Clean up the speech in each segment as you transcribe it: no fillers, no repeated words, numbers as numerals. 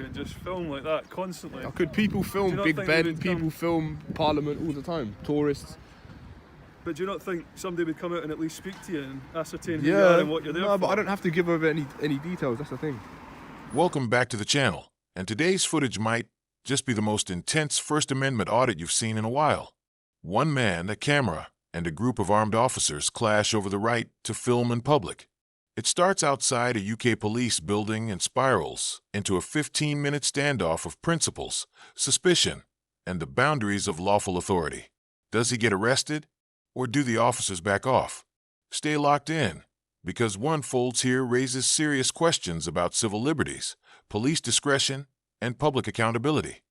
and just film like that constantly. How could people film Big Ben, people film Parliament all the time, tourists? But do you not think somebody would come out and at least speak to you and ascertain who you are and what you're there for? No, but I don't have to give over any details, that's the thing. Welcome back to the channel, and today's footage might just be the most intense First Amendment audit you've seen in a while. One man, a camera, and a group of armed officers clash over the right to film in public. It starts outside a UK police building and spirals into a 15-minute standoff of principles, suspicion, and the boundaries of lawful authority. Does he get arrested, or do the officers back off? Stay locked in, because what unfolds here raises serious questions about civil liberties, police discretion, and public accountability.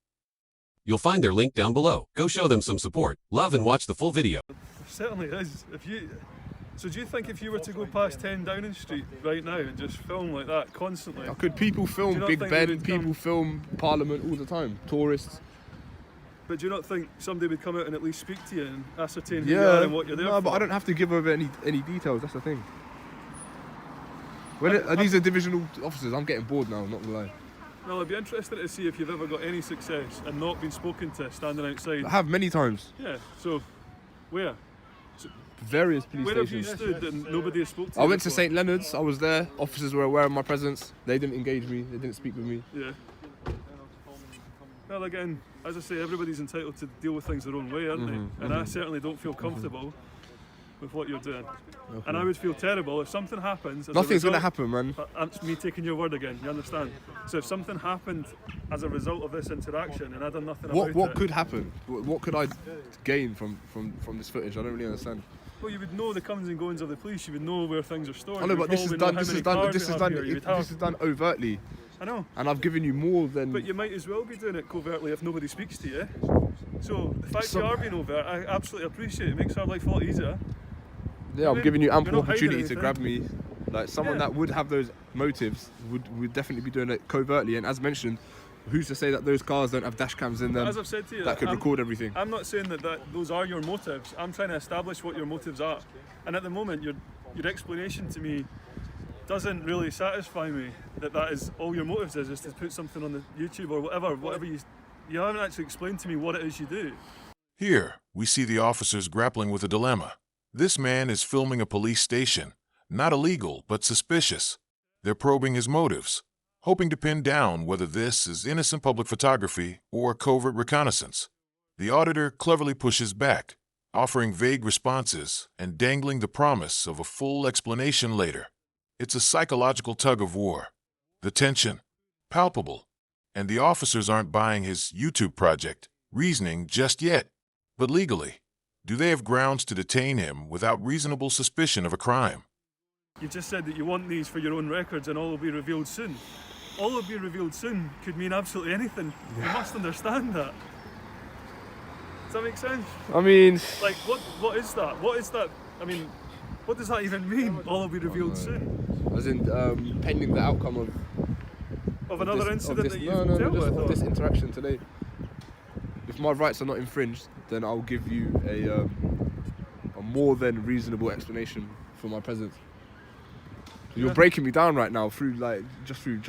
You'll find their link down below. Go show them some support, love, and watch the full video. It certainly is. So do you think if you were to go past 10 Downing Street right now and just film like that constantly? How could people film Big Ben, people film Parliament all the time, tourists? But do you not think somebody would come out and at least speak to you and ascertain who you are and what you're there for? No, but I don't have to give over any details, that's the thing. These are divisional officers, I'm getting bored now, I'm not gonna lie. Well, I'd be interested to see if you've ever got any success and not been spoken to standing outside. I have many times. Yeah, so where? Various police Where stations. have you stood and nobody has spoken to you? I went to before? St. Leonard's, I was there, officers were aware of my presence, they didn't engage me, they didn't speak with me. Yeah. Well, again, as I say, everybody's entitled to deal with things their own way, aren't they? And I certainly don't feel comfortable with what you're doing. Okay. And I would feel terrible if something happens. Nothing's going to happen, man. That's me taking your word again, you understand? So if something happened as a result of this interaction and I done nothing about it... What could happen? What could I gain from this footage? I don't really understand. Well, you would know the comings and goings of the police, you would know where things are stored. I know, but this is done overtly. I know. And I've given you more than... But you might as well be doing it covertly if nobody speaks to you. So the fact you are being overt, I absolutely appreciate it. It makes our life a lot easier. Yeah, I'm giving you ample opportunity to grab me. Like someone that would have those motives would definitely be doing it covertly. And as mentioned, who's to say that those cars don't have dash cams in them? As I've said to you, that could record everything. I'm not saying that those are your motives. I'm trying to establish what your motives are. And at the moment, your explanation to me doesn't really satisfy me. That is all your motives is to put something on the YouTube or whatever you haven't actually explained to me what it is you do. Here, we see the officers grappling with a dilemma. This man is filming a police station, not illegal, but suspicious. They're probing his motives, hoping to pin down whether this is innocent public photography or covert reconnaissance. The auditor cleverly pushes back, offering vague responses and dangling the promise of a full explanation later. It's a psychological tug-of-war. The tension, palpable, and the officers aren't buying his YouTube project reasoning just yet. But legally, do they have grounds to detain him without reasonable suspicion of a crime? You just said that you want these for your own records and all will be revealed soon. All will be revealed soon could mean absolutely anything. You must understand that. Does that make sense? I mean... Like, what is that? What is that? I mean, what does that even mean? All will be revealed soon? As in, pending the outcome of another incident that you've dealt with? Of this interaction today. If my rights are not infringed, then I'll give you a more than reasonable explanation for my presence. You're breaking me down right now through just through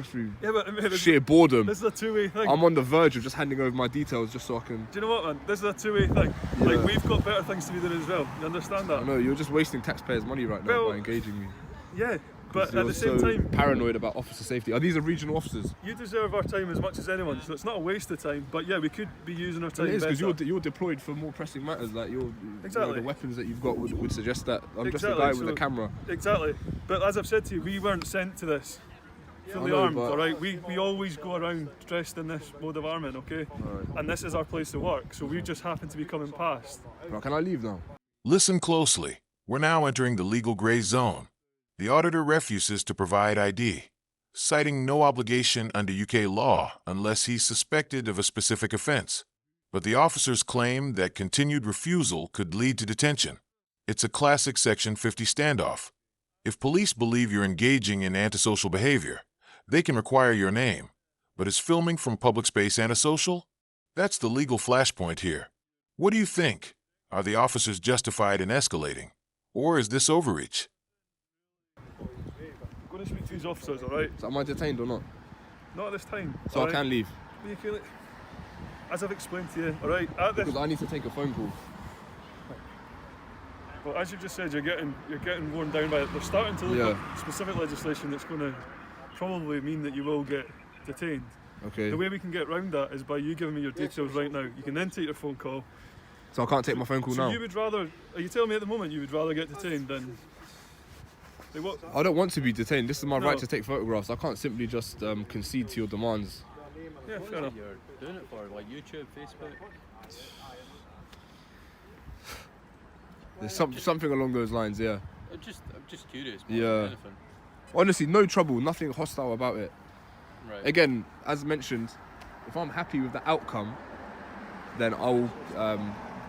sheer boredom. This is a two-way thing. I'm on the verge of just handing over my details just so I can... Do you know what, man? This is a two-way thing. Yeah. Like, we've got better things to be doing as well. You understand that? I know, you're just wasting taxpayers' money right now by engaging me. Yeah, but at the same time... paranoid about officer safety. Are these regional officers? You deserve our time as much as anyone, so it's not a waste of time. But yeah, we could be using our time better. It is, because you're deployed for more pressing matters. Like the weapons that you've got would suggest that. I'm just a guy with a camera. Exactly. But as I've said to you, we weren't sent to this fully armed, alright? We always go around dressed in this mode of arming, okay? Right. And this is our place to work, so we just happen to be coming past. Right, can I leave now? Listen closely. We're now entering the legal gray zone. The auditor refuses to provide ID, citing no obligation under UK law unless he's suspected of a specific offense. But the officers claim that continued refusal could lead to detention. It's a classic Section 50 standoff. If police believe you're engaging in antisocial behavior, they can require your name. But is filming from public space antisocial? That's the legal flashpoint here. What do you think? Are the officers justified in escalating? Or is this overreach? I'm going to speak to these officers, alright? So am I detained or not? Not at this time. So I can leave. You feel it? As I've explained to you, all right. At this, Because I need to take a phone call. well, as you just said, you're getting worn down by it. They're starting to look at specific legislation that's going to probably mean that you will get detained. Okay. The way we can get around that is by you giving me your details right now. You can then take your phone call. So I can't take my phone call now? So you would rather, are you telling me at the moment you would rather get detained than... Like what? I don't want to be detained. This is my No. right to take photographs. I can't simply just concede to your demands. Yeah, fair enough. You're doing it for like YouTube, Facebook. There's something along those lines, yeah. I'm just curious. Yeah. More than anything. Honestly, no trouble, nothing hostile about it. Right. Again, as mentioned, if I'm happy with the outcome, then I'll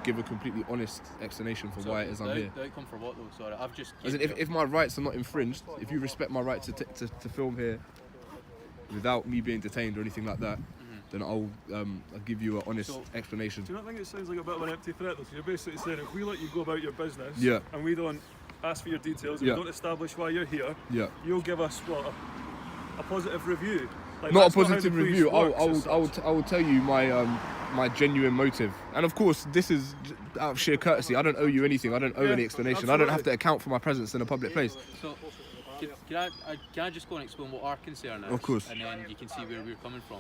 give a completely honest explanation for why it is I'm here. The outcome for what though? Sorry, I've just. As in, if my rights are not infringed, if you respect my right to film here without me being detained or anything like that, then I'll give you an honest explanation. Do you not think it sounds like a bit of an empty threat though? So you're basically saying if we let you go about your business and we don't ask for your details, and we don't establish why you're here, you'll give us what? A positive review? Like, Not a that's how positive the police review. works I will tell you my genuine motive. And of course, this is out of sheer courtesy. I don't owe you anything. I don't owe any explanation. I don't have to account for my presence in a public place. So, can I just go and explain what our concern is? Of course. And then you can see where we're coming from.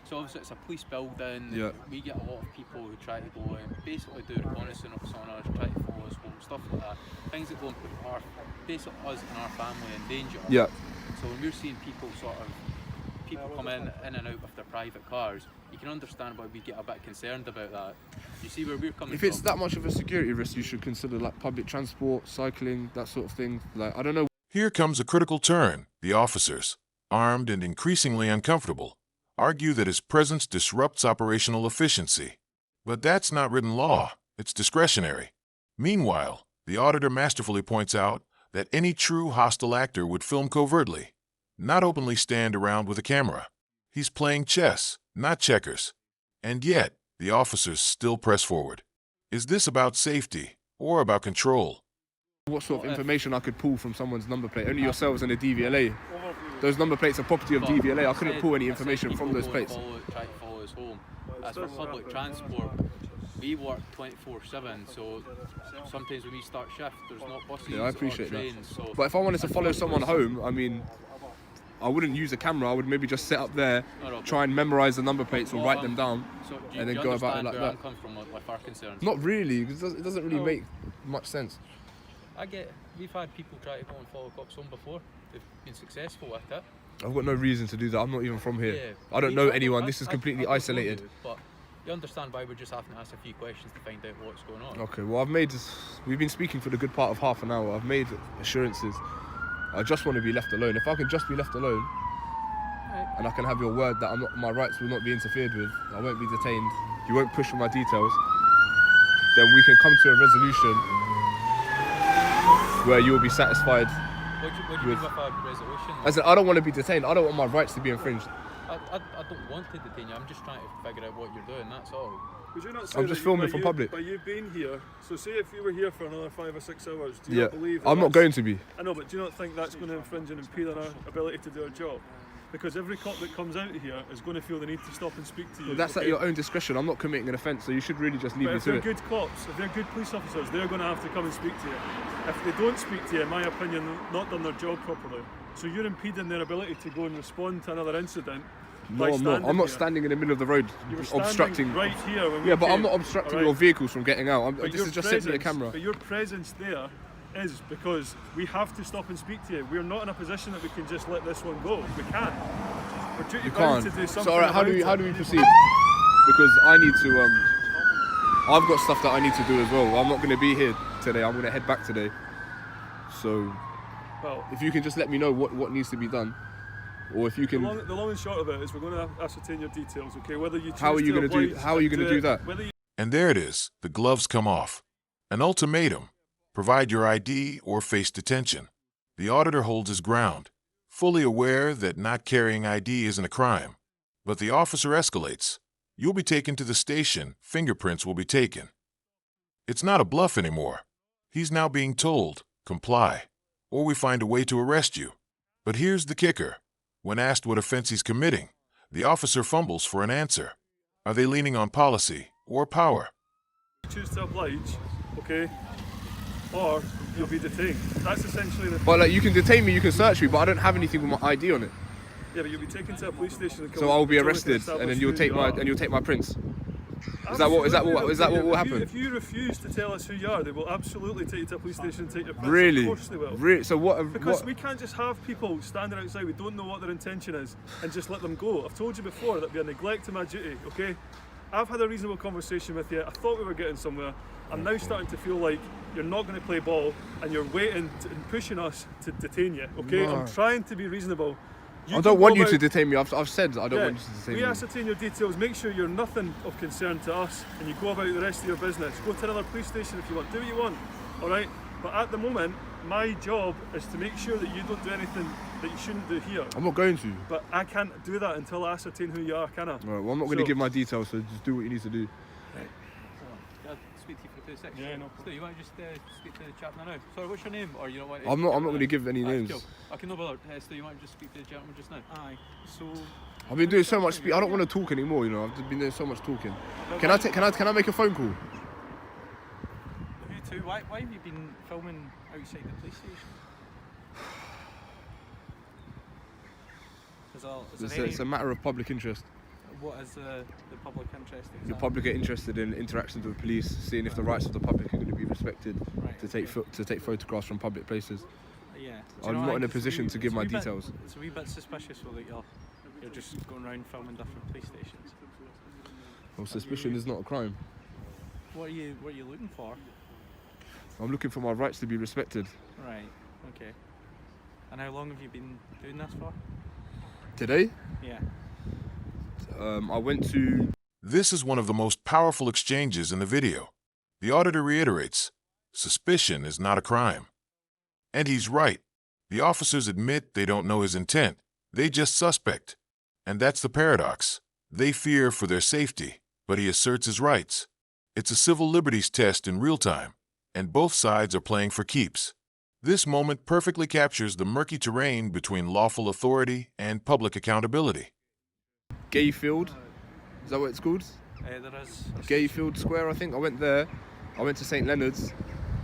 So obviously it's a police building. Yeah. We get a lot of people who try to go and basically do reconnaissance on us, try to follow us home, stuff like that. Things that go and put basically us and our family in danger. Yeah. So when we're seeing people come in and out with their private cars, you can understand why we get a bit concerned about that. You see where we're coming If from? it's that much of a security risk, you should consider like public transport, cycling, that sort of thing. Like, I don't know. Here comes a critical turn. The officers, armed and increasingly uncomfortable, argue that his presence disrupts operational efficiency. But that's not written law. It's discretionary. Meanwhile, the auditor masterfully points out that any true hostile actor would film covertly, not openly stand around with a camera. He's playing chess, not checkers. And yet, the officers still press forward. Is this about safety or about control? What sort of information I could pull from someone's number plate? Only yourselves and the DVLA. Those number plates are property of DVLA. I couldn't pull any information from those plates. Try to follow us home. As for public transport, we work 24/7, so sometimes when we start shift, there's not buses Yeah, I appreciate or trains. that. So But if I wanted to follow someone home, I mean, I wouldn't use a camera. I would maybe just sit up there, try and memorize the number plates or write them down, so and then go about it like that. I'm coming from with our concerns. Not really, because it doesn't really make much sense. We've had people try to go and follow cops home before. They've been successful with it. I've got no reason to do that. I'm not even from here. Yeah. I don't know anyone. This is completely I don't know isolated. you, but you understand why we're just having to ask a few questions to find out what's going on. Okay, well, we've been speaking for the good part of half an hour. I've made assurances. I just want to be left alone. If I can just be left alone, and I can have your word that my rights will not be interfered with, I won't be detained, you won't push for my details, then we can come to a resolution where you'll be satisfied. What do you mean with a resolution? I said, I don't want to be detained. I don't want my rights to be infringed. I don't want to detain you. I'm just trying to figure out what you're doing. That's all. Would you not say I'm just that filming by for you- public. By you being here, so say if you were here for another 5 or 6 hours, do you Yeah, not believe that I'm not that's- going to be. I know, but do you not think that's going to infringe and impede on our ability to do our job? Because every cop that comes out here is going to feel the need to stop and speak to you. Well, that's at your own discretion. I'm not committing an offence, so you should really just leave But me if to they're it. good cops, if they're good police officers, they're going to have to come and speak to you. If they don't speak to you, in my opinion, they've not done their job properly. So you're impeding their ability to go and respond to another incident. No, I'm not. I'm not standing in the middle of the road You were standing obstructing. right here when we Yeah, but I'm came, not obstructing alright? your vehicles from getting out. But This your is just simply a presence- camera. But your presence there is because we have to stop and speak to you. We're not in a position that we can just let this one go. We can't. We're duty You bound can't. to do something So, alright, how do about we it. proceed? Because I need to. I've got stuff that I need to do as well. I'm not going to be here today. I'm going to head back today. So, Well, if you can just let me know what needs to be done, or if you the can. long and short of it is we're going to ascertain your details, okay? Whether you choose How are you to gonna do- oblige how are you and gonna do it, that? Whether you And there it is. The gloves come off. An ultimatum. Provide your ID or face detention. The auditor holds his ground, fully aware that not carrying ID isn't a crime. But the officer escalates. You'll be taken to the station. Fingerprints will be taken. It's not a bluff anymore. He's now being told, comply, or we find a way to arrest you. But here's the kicker. When asked what offense he's committing, The officer fumbles for an answer. Are they leaning on policy or power? Choose to oblige, okay, or you'll be detained. That's essentially the. But like, you can detain me, you can search me, but I don't have anything with my ID on it. Yeah, but you'll be taken to a police station. And So I'll be until we can arrested, and establish then you'll who take you my are. prints. Is that what will happen? If you refuse to tell us who you are, they will absolutely take you to a police station and take your prints. Really? Of course they will. Really? So Because what? we can't just have people standing outside, we don't know what their intention is, and just let them go. I've told you before that'd be a neglect of my duty, okay? I've had a reasonable conversation with you. I thought we were getting somewhere. I'm now starting to feel like you're not going to play ball and you're waiting and pushing us to detain you, okay? No. I'm trying to be reasonable. I don't want you to detain me. I've said I don't want you to detain we me. ascertain your details, make sure you're nothing of concern to us, and you go about the rest of your business. Go to another police station if you want, do what you want, alright? But at the moment, my job is to make sure that you don't do anything that you shouldn't do here. I'm not going to. But I can't do that until I ascertain who you are, can I? Right, well, I'm not going to give my details, so just do what you need to do. Can I speak to you for 2 seconds? Yeah, no. So you want to just speak to the chap now? Sorry, what's your name? Or you don't want to I'm not going to give any names. Cool. Okay, no bother. So you want to just speak to the gentleman just now? Aye. So I've been doing so much I don't want to talk anymore, you know. I've been doing so much talking. Can I make a phone call? you two, why have you been filming outside the police station? It's a matter of public interest. What is the public interest? The public are interested in interactions with the police, seeing if the rights of the public are going to be respected, Right, to take photographs from public places. Yeah. Do you know, I'm I not in think a it's position to give my it's a wee bit- details. It's a wee bit suspicious though that you're just going around filming different police stations. Well, suspicion is not a crime. What are you looking for? I'm looking for my rights to be respected. Right. Okay. And how long have you been doing this for? Today, Yeah. I went to. This is one of the most powerful exchanges in the video. The auditor reiterates, suspicion is not a crime. And he's right. The officers admit they don't know his intent. They just suspect. And that's the paradox. They fear for their safety, but he asserts his rights. It's a civil liberties test in real time, and both sides are playing for keeps. This moment perfectly captures the murky terrain between lawful authority and public accountability. Gayfield, is that what it's called? There is. Gayfield Square, I think. I went there. I went to St Leonard's.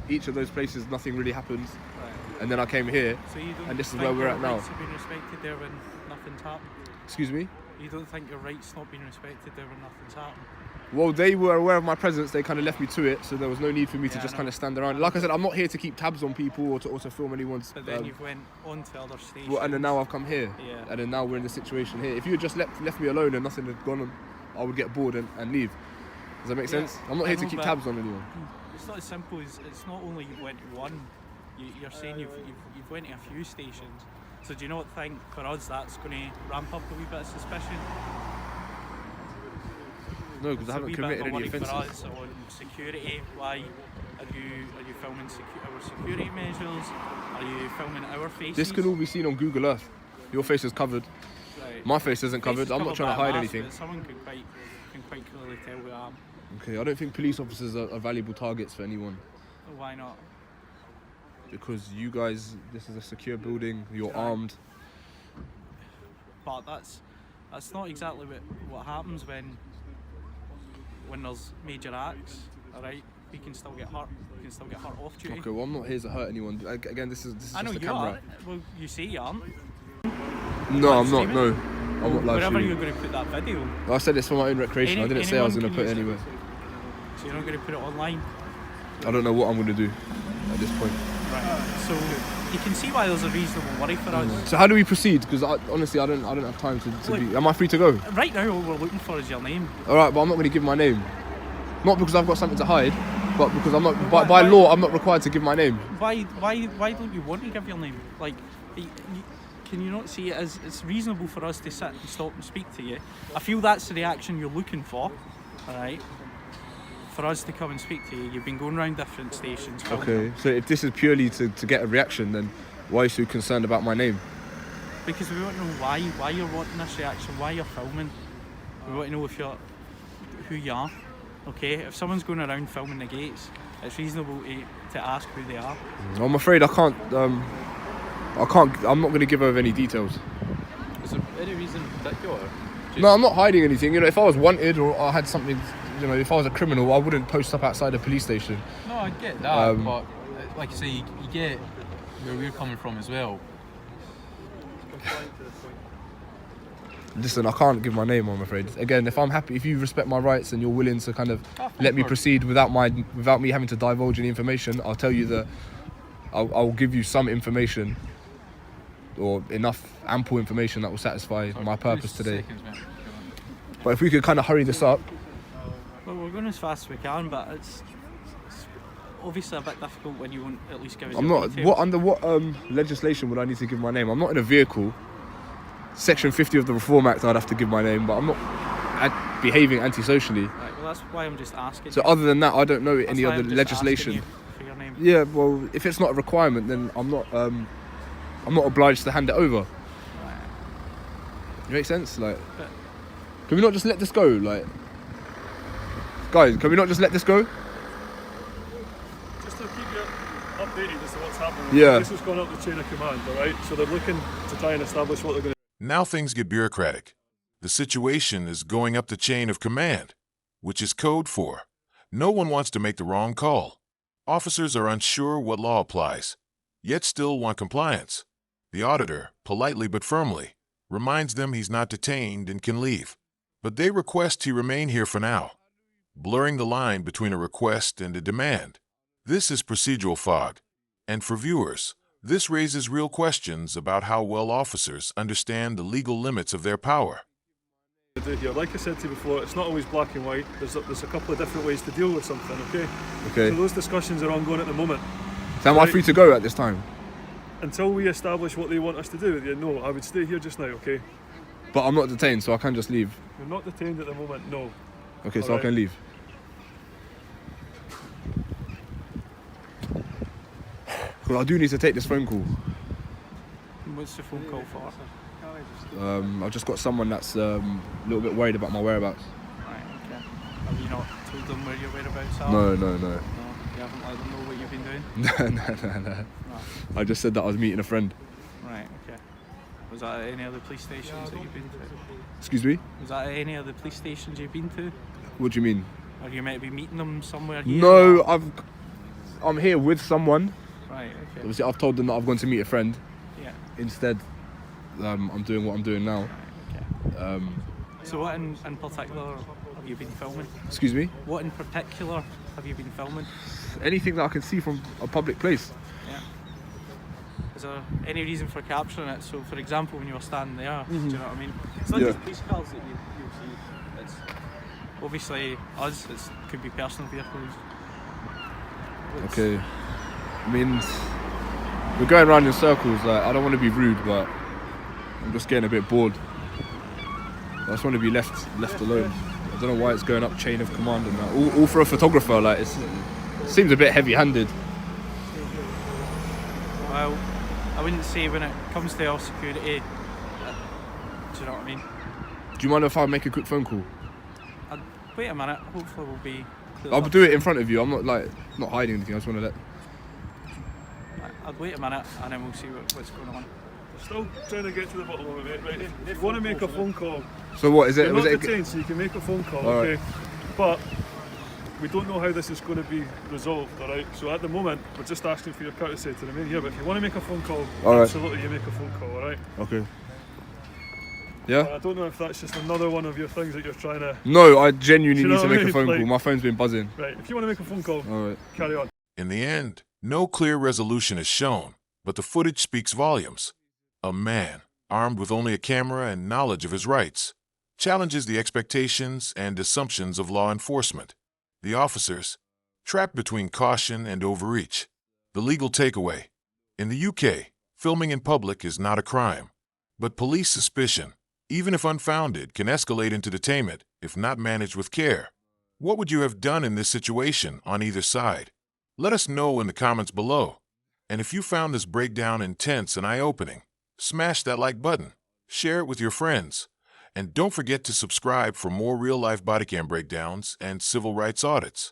Each of those places, nothing really happened. Right. And then I came here. So you don't And this is think where we're your at now. rights have been respected there when nothing's happened? Excuse me? You don't think your rights not being respected there when nothing's happened? Well, they were aware of my presence. They kind of left me to it, so there was no need for me to Yeah, just I kind know. of stand around. Like I said, I'm not here to keep tabs on people or to film anyone's. But then you've went on to other stations. Well, and then now I've come here, Yeah. and then now we're in the situation here. If you had just left me alone and nothing had gone on, I would get bored and leave. Does that make Yeah, sense? I'm not I here to know, keep but- tabs on anyone. It's not as simple as it's not only you went to one. You're saying you've went to a few stations. So do you not think for us that's going to ramp up a wee bit of suspicion? No, because I It's a haven't wee bit committed of a any worry for offences. us on security. Why are you filming our security measures? Are you filming our faces? This can all be seen on Google Earth. Your face is covered. Right. My face isn't Face covered. is I'm not covered trying to by a hide mask, anything. but someone can quite clearly tell who I am. Okay, I don't think police officers are valuable targets for anyone. Why not? Because you guys, this is a secure building, you're Right. armed. But that's not exactly what happens when there's major acts. All right, we can still get hurt. We can still get hurt off duty. Okay, well I'm not here to hurt anyone. Again, this is I know just a you camera. are. Well, you say you aren't. No, I'm not. streaming? No, I'm not live Wherever streaming. you're going to put that video, I said it's for my own recreation. I didn't say I was going to anyone put it can anywhere. use so you're not going to put it online. I don't know what I'm going to do at this point. Right. So you can see why there's a reasonable worry for us. So how do we proceed? Because honestly, I don't have time to be. Am I free to go? Right now, all we're looking for is your name. All right, but I'm not going to give my name. Not because I've got something to hide, but because I'm not. Why- By why- law, I'm not required to give my name. Why don't you want to give your name? Like, can you not see it as it's reasonable for us to sit and stop and speak to you? I feel that's the reaction you're looking for, all right? For us to come and speak to you, you've been going around different stations. filming them. Okay, so if this is purely to get a reaction, then why are you so concerned about my name? Because we want to know why you're wanting this reaction, why you're filming. We want to know who you are. Okay, if someone's going around filming the gates, it's reasonable to ask who they are. I'm afraid I can't. I'm not going to give over any details. Is there any reason in particular? No, I'm not hiding anything. You know, if I was wanted or I had something, you know, if I was a criminal, I wouldn't post up outside a police station. No, I get that, but like you say, you get where we're coming from as well. Listen, I can't give my name, I'm afraid. Again, if I'm happy, if you respect my rights and you're willing to kind of let me proceed without me having to divulge any information, I'll tell you that I'll give you some information or enough ample information that will satisfy my purpose today. But if we could kind of hurry this up. Well, we're going as fast as we can, but it's obviously a bit difficult when you won't at least give us I'm your not. details. What under what legislation would I need to give my name? I'm not in a vehicle. Section 50 of the Reform Act, I'd have to give my name, but I'm not behaving antisocially. Right, well, that's why I'm just asking. So other than that, I don't know any why other I'm just legislation. asking you for your name. Yeah, well, if it's not a requirement, then I'm not obliged to hand it over. Right. It makes sense. Like, But- can we not just let this go? Like, guys, can we not just let this go? Just to keep you updated as to what's happening. Yeah. This has gone up the chain of command, alright? So they're looking to try and establish what they're going to. Now things get bureaucratic. The situation is going up the chain of command, which is code for no one wants to make the wrong call. Officers are unsure what law applies, yet still want compliance. The auditor, politely but firmly, reminds them he's not detained and can leave. But they request he remain here for now, blurring the line between a request and a demand. This is procedural fog, and for viewers, this raises real questions about how well officers understand the legal limits of their power. do here. Like I said to you before, it's not always black and white. There's a couple of different ways to deal with something, okay? Okay. So those discussions are ongoing at the moment. So am I free to go at this time? Until we establish what they want us to do with you, no, I would stay here just now, okay? But I'm not detained, so I can just leave. You're not detained at the moment, no. Okay, so Alright. I can leave. Well, I do need to take this phone call. What's the phone call for? I've just got someone that's a little bit worried about my whereabouts. Right, okay. Have you not told them where your whereabouts are? No. No, you haven't let them know what you've been doing? No. I just said that I was meeting a friend. Right, okay. Was that at any other police stations that you've been to? Excuse me? Was that at any other police stations you've been to? What do you mean? Or you might be meeting them somewhere here? No, I'm here with someone. Right, okay. Obviously, I've told them that I've gone to meet a friend. Yeah, Instead, I'm doing what I'm doing now. okay. So what in particular have you been filming? Excuse me? What in particular have you been filming? Anything that I can see from a public place. Yeah. Is there any reason for capturing it? So, for example, when you were standing there, do you know what I mean? It's not Yeah. just police cars that you'll see. It's obviously us. It could be personal vehicles. It's- Okay. I mean, we're going around in circles. Like, I don't want to be rude, but I'm just getting a bit bored. I just want to be left alone. I don't know why it's going up chain of command and that. All for a photographer. Like, it seems a bit heavy-handed. Well, I wouldn't say when it comes to our security. Do you know what I mean? Do you mind if I make a quick phone call? Wait a minute. Hopefully, we'll be. cleared I'll up. do it in front of you. I'm not hiding anything. I just want to let. I'd wait a minute and then we'll see what's going on. Still trying to get to the bottom of it, mate. Right? If you want to make a phone call, So what is it? you're Was not it? detained, so you can make a phone call, All okay? But we don't know how this is going to be resolved, all right? So at the moment, we're just asking for your courtesy to remain here. But if you want to make a phone call, All right. absolutely, you make a phone call, all right? Okay. Yeah. I don't know if that's just another one of your things that you're trying to. No, I genuinely Do you need know to what I make a mean? phone Like- call. My phone's been buzzing. Right. If you want to make a phone call, All right. carry on. In the end, no clear resolution is shown, but the footage speaks volumes. A man, armed with only a camera and knowledge of his rights, challenges the expectations and assumptions of law enforcement. The officers, trapped between caution and overreach. The legal takeaway. In the UK, filming in public is not a crime, but police suspicion, even if unfounded, can escalate into detainment if not managed with care. What would you have done in this situation on either side? Let us know in the comments below. And if you found this breakdown intense and eye-opening, smash that like button, share it with your friends, and don't forget to subscribe for more real-life bodycam breakdowns and civil rights audits.